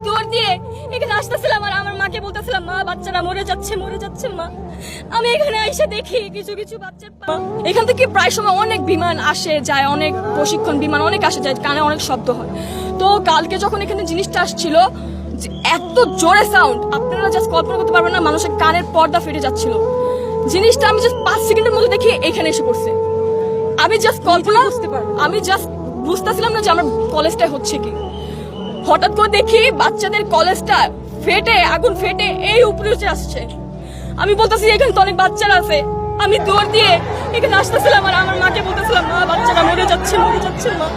দৌড় দিয়ে এখানে আসতেছিলাম আর আমার মাকে বলতেছিলাম, মা বাচ্চারা মরে যাচ্ছে মা। আমি এখানে এসে দেখি কিছু কিছু বাচ্চার এখান থেকে প্রায় সময় অনেক বিমান আসে যায়, অনেক প্রশিক্ষণ বিমান অনেক আসে যায়, কানে অনেক শব্দ হয়। তো কালকে যখন এখানে জিনিসটা আসছিল, এত জোরে সাউন্ড আপনারা জাস্ট কল্পনা করতে পারবেন না, মানুষের কানের পর্দা ফেটে যাচ্ছিল। জিনিসটা আমি জাস্ট 5 সেকেন্ডের মধ্যে দেখি এখানে এসে পড়ছে। আমি জাস্ট কল্পনা আমি জাস্ট বুঝতেছিলাম না যে আমার কলেজটাই হচ্ছে কি। হঠাৎ করে দেখি বাচ্চাদের কলেজটা ফেটে, আগুন ফেটে এই উপরে উঠে আসছে। আমি বলতেছি এখানে তো অনেক বাচ্চারা আছে। আমি দৌড় দিয়ে এখানে আসতেছিলাম আর আমার মাকে বলতেছিলাম, মা বাচ্চারা মরে যাচ্ছে মা।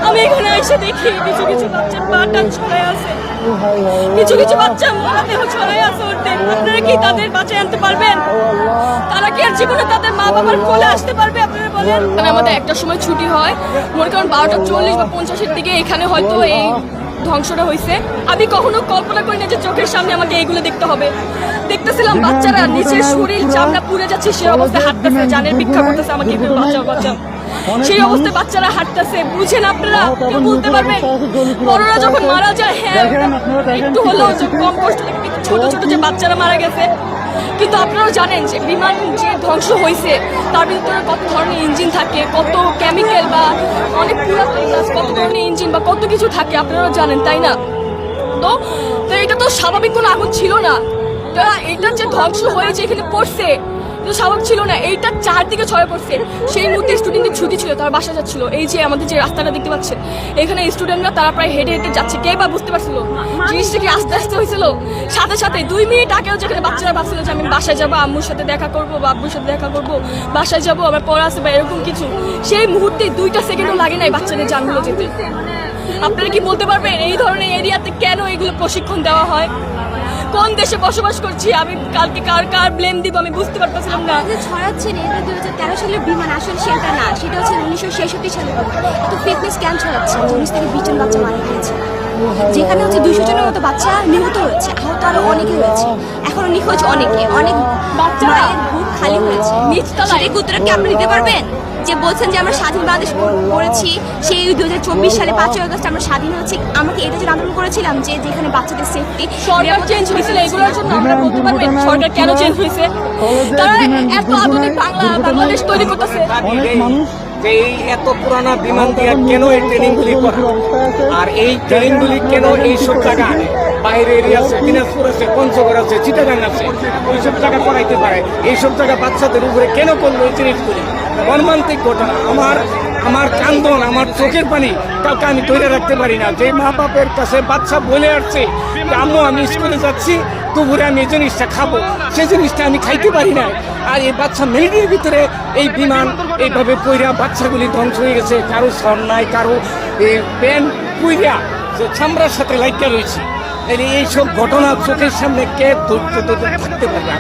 আমি এখানে এসে দেখি কিছু কিছু বাচ্চার পাটা ছড়ায় আছে, কিছু কিছু বাচ্চা মরা দেহ ছড়ায় আছে। আপনারা কি তাদের বাঁচায় আনতে পারবেন? তারা কি আর জীবনে তাদের মা বাবার কোলে আসতে পারবে? আপনারা বলেন। আমাদের একটা সময় ছুটি হয়, মনে করেন 12:40 বা 50-এর দিকে এখানে হয়তো এই ধ্বংসটা হয়েছে। আমি কখনো কল্পনা করি না যে চোখের সামনে আমাকে এইগুলো দেখতে হবে। দেখতেছিলাম বাচ্চারা নিচের শরীর চামড়া পুড়ে যাচ্ছে, সেই অবস্থায় হাঁটতেছে, জানের ভিক্ষা করতেছে, আমাকে একটু বাঁচাও। সেই অবস্থায় বাচ্চারা হাঁটতেছে। বুঝেন আপনারা, কেউ বলতে পারবেন বড়রা যখন মারা যায়, হ্যাঁ একটু হলেও কম কষ্ট লাগে, কিন্তু ছোট ছোট যে বাচ্চারা মারা গেছে। কিন্তু আপনারাও জানেন যে বিমান যে ধ্বংস হয়েছে তার ভিতরে কত ধরনের ইঞ্জিন থাকে, কত কেমিক্যাল বা অনেক পুরাতন কত ধরনের ইঞ্জিন বা কত কিছু থাকে, আপনারাও জানেন, তাই না? তো এটা তো স্বাভাবিক কোনো আগুন ছিল না। এটা যে ধ্বংস হয়েছে এখানে পড়ছে স্বাভাবিক ছিল না। এইটা চারদিকে ছড়ে পড়ছে। সেই মুহূর্তে স্টুডেন্টদের ছুটি ছিল, তারা বাসা যাচ্ছিল। এই যে আমাদের যে রাস্তাটা দেখতে পাচ্ছেন, এখানে স্টুডেন্টরা তারা প্রায় হেঁটে হেঁটে যাচ্ছে। কে বা বুঝতে পারছিল জিনিসটা কি আস্তে আস্তে হয়েছিল? সাথে 2 মিনিট আগেও যেখানে বাচ্চারা ভাবছিল যে আমি বাসায় যাবো, আম্মুর সাথে দেখা করবো বা আব্বুর সাথে দেখা করবো, বাসায় যাবো, আমার পড়া আছে বা এরকম কিছু, সেই মুহূর্তে 2টা সেকেন্ডও লাগে নাই বাচ্চাদের জানগুলো যেতে। আপনারা কি বলতে পারবেন এই ধরনের এরিয়াতে কেন এগুলো প্রশিক্ষণ দেওয়া হয়? কোন দেশে বসবাস করছি? আমি কালকে কার ব্লেম দিব আমি বুঝতে পারতেছিলাম না। ছড়াচ্ছেন এটা 2013 সালের বিমান, আসলে সেটা না, সেটা হচ্ছে 1966 সালের বিমান। তো ফিটনেস ক্যাম্প ছড়াচ্ছে, 19 থেকে 20 জন বাচ্চা মারা গিয়েছে, যেখানে হচ্ছে 200 জনের মতো বাচ্চা নিহত হয়েছে, আহত আরো অনেকে হয়েছে, এখনো নিখোঁজ অনেক বাচ্চারা বুক খালি হয়েছে। সেটা উত্তরটা কি আপনি দিতে পারবেন? যে বলছেন যে আমরা স্বাধীন বাংলাদেশ করেছি, সেই 2024 সালে 5ই আগস্ট আমরা স্বাধীন হচ্ছি, আমরা কি এটার জন্য আন্দোলন করেছিলাম যে যেখানে বাচ্চাদের সেফটি? সরকার চেঞ্জ হয়েছিল, এগুলোর জন্য আমরা বলতে পারবেন সরকার কেন চেঞ্জ হয়েছে? তারা এত আধুনিক বাংলাদেশ তৈরি করতেছে, এই এত পুরানা বিমান দিয়ে কেন এই ট্রেনিংগুলি করা, আর এই ট্রেনিংগুলি কেন এইসব জায়গা বাইরে এরিয়া আছে, দিনাজপুর আছে, পঞ্চগড় আছে, চিটাগাং আছে, ওইসব জায়গা করাইতে পারে। এইসব জায়গা বাচ্চাদের উপরে কেন করলো এই জিনিসগুলি? মর্মান্তিক ঘটনা। আমার কান্দন, আমার চোখের পানি কাউকে আমি ধরে রাখতে পারি না। যে মা বাপের কাছে বাচ্চা বলে আসছে আম্মু আমি স্কুলে যাচ্ছি, দুপুরে আমি এই জিনিসটা খাবো, সেই জিনিসটা আমি খাইতে পারি না। আর এই বাচ্চা মিলিটারির ভিতরে এই বিমান এইভাবে পইরা বাচ্চাগুলি ধ্বংস হয়ে গেছে। কারো সর নাই, কারো প্যান্ট পইরা চামড়ার সাথে লাইকা রয়েছে। এইসব ঘটনা চোখের সামনে কে ধৈর্য ধরে থাকতে পারবে?